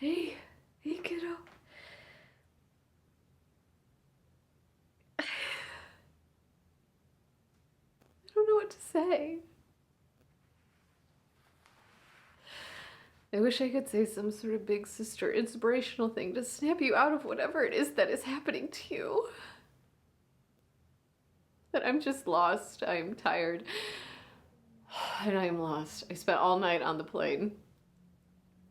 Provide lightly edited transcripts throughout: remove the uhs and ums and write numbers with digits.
Hey, hey kiddo. I don't know what to say. I wish I could say some sort of big sister inspirational thing to snap you out of whatever it is that is happening to you. But I'm just lost. I'm tired. And I'm lost. I spent all night on the plane.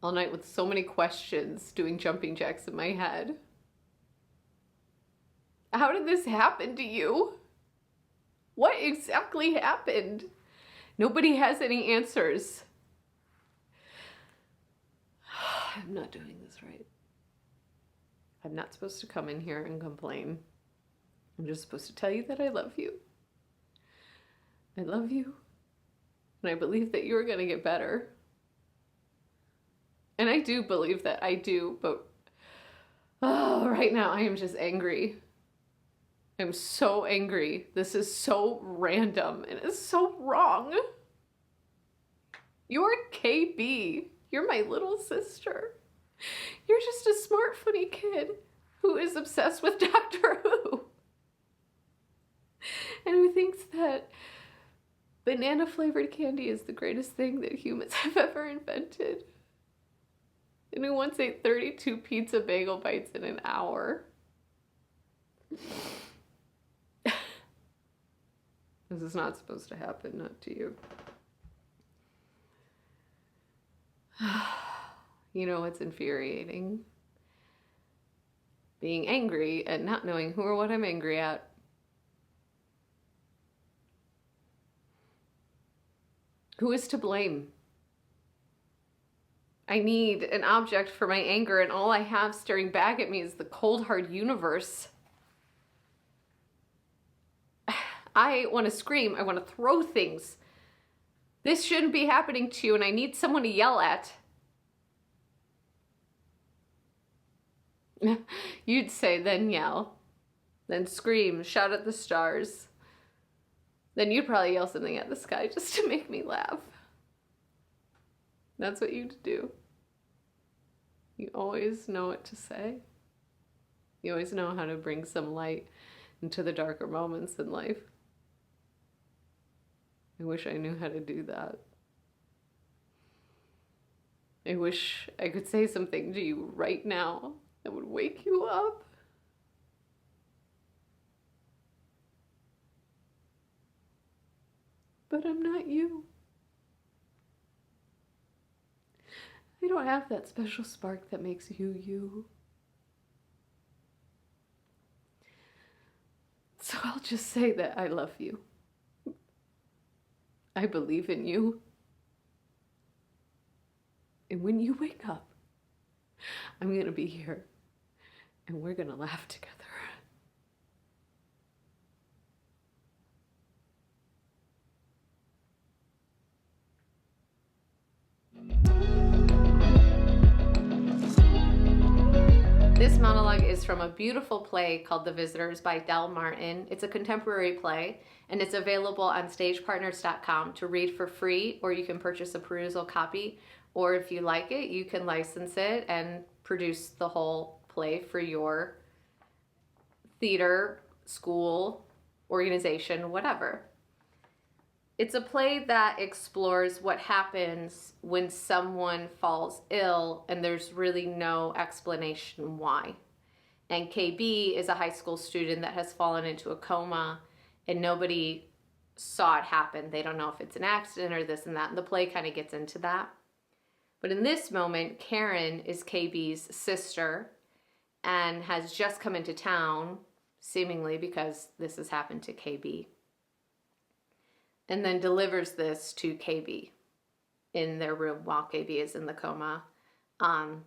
All night with so many questions, doing jumping jacks in my head. How did this happen to you? What exactly happened? Nobody has any answers. I'm not doing this right. I'm not supposed to come in here and complain. I'm just supposed to tell you that I love you. I love you. And I believe that you're going to get better. And I do believe that I do, but right now I am just angry. I'm so angry. This is so random and it's so wrong. You're KB. You're my little sister. You're just a smart, funny kid who is obsessed with Doctor Who. And who thinks that banana flavored candy is the greatest thing that humans have ever invented. And who once ate 32 pizza bagel bites in an hour. This is not supposed to happen, not to you. You know what's infuriating? Being angry and not knowing who or what I'm angry at. Who is to blame? I need an object for my anger, and all I have staring back at me is the cold, hard universe. I want to scream. I want to throw things. This shouldn't be happening to you, and I need someone to yell at. You'd say, then yell. Then scream, shout at the stars. Then you'd probably yell something at the sky just to make me laugh. That's what you'd do. You always know what to say. You always know how to bring some light into the darker moments in life. I wish I knew how to do that. I wish I could say something to you right now that would wake you up. But I'm not you. I don't have that special spark that makes you you. So I'll just say that I love you. I believe in you. And when you wake up, I'm gonna be here and we're gonna laugh together. This monologue is from a beautiful play called The Visitors by Del Martin. It's a contemporary play, and it's available on stagepartners.com to read for free, or you can purchase a perusal copy, or if you like it, you can license it and produce the whole play for your theater, school, organization, whatever. It's a play that explores what happens when someone falls ill and there's really no explanation why. And KB is a high school student that has fallen into a coma and nobody saw it happen. They don't know if it's an accident or this and that. And the play kind of gets into that. But in this moment, Karen is KB's sister and has just come into town, seemingly because this has happened to KB. And then delivers this to KB in their room while KB is in the coma on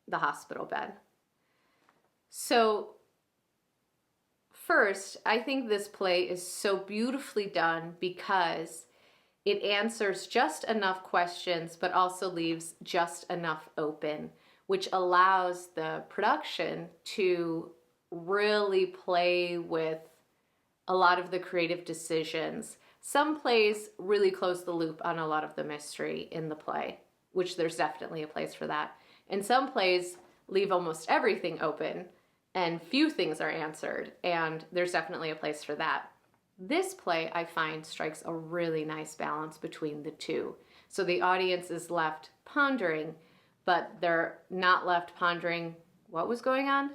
the hospital bed. So first, I think this play is so beautifully done because it answers just enough questions but also leaves just enough open, which allows the production to really play with a lot of the creative decisions. Some plays really close the loop on a lot of the mystery in the play, which there's definitely a place for that. And some plays leave almost everything open and few things are answered, and there's definitely a place for that. This play, I find, strikes a really nice balance between the two. So the audience is left pondering, but they're not left pondering what was going on.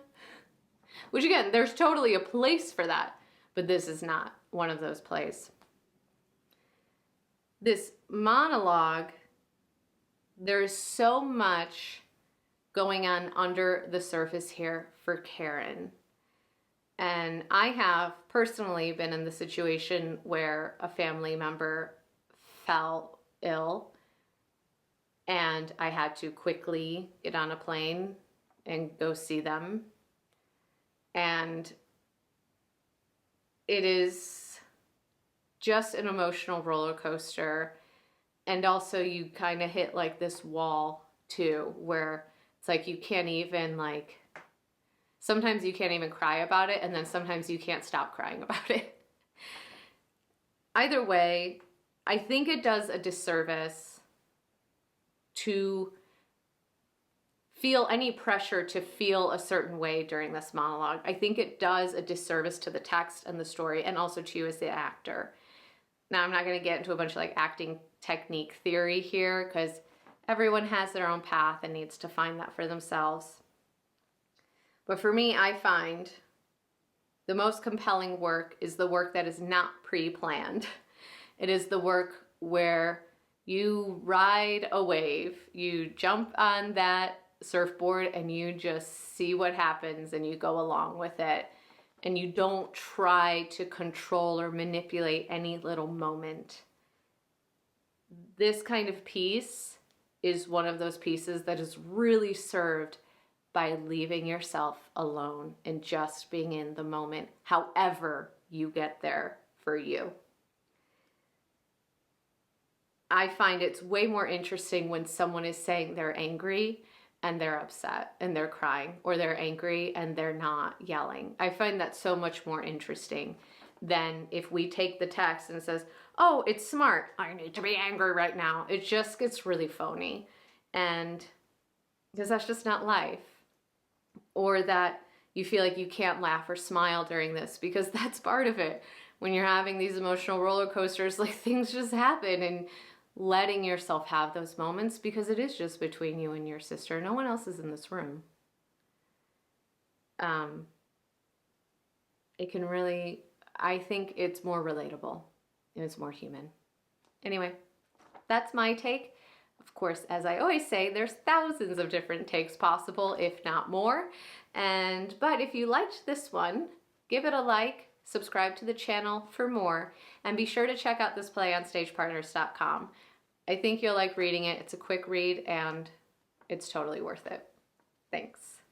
Which again, there's totally a place for that, but this is not one of those plays. This monologue, there's so much going on under the surface here for Karen. And I have personally been in the situation where a family member fell ill and I had to quickly get on a plane and go see them. And it is just an emotional roller coaster. And also you kind of hit like this wall too, where it's like you can't even sometimes you can't even cry about it, and then sometimes you can't stop crying about it. Either way, I think it does a disservice to feel any pressure to feel a certain way during this monologue. I think it does a disservice to the text and the story, and also to you as the actor. Now, I'm not going to get into a bunch of acting technique theory here, because everyone has their own path and needs to find that for themselves. But for me, I find the most compelling work is the work that is not pre-planned. It is the work where you ride a wave, you jump on that surfboard and you just see what happens and you go along with it. And you don't try to control or manipulate any little moment. This kind of piece is one of those pieces that is really served by leaving yourself alone and just being in the moment, however you get there for you. I find it's way more interesting when someone is saying they're angry and they're upset and they're crying, or they're angry and they're not yelling. I find that so much more interesting than if we take the text and it says, oh, it's smart, I need to be angry right now. It just gets really phony. And because that's just not life. Or that you feel like you can't laugh or smile during this, because that's part of it. When you're having these emotional roller coasters, things just happen, and letting yourself have those moments, because it is just between you and your sister. No one else is in this room. It can really, I think it's more relatable and it's more human. Anyway, that's my take. Of course, as I always say, there's thousands of different takes possible, if not more. But if you liked this one, give it a like, subscribe to the channel for more, and be sure to check out this play on stagepartners.com. I think you'll like reading it. It's a quick read and it's totally worth it. Thanks.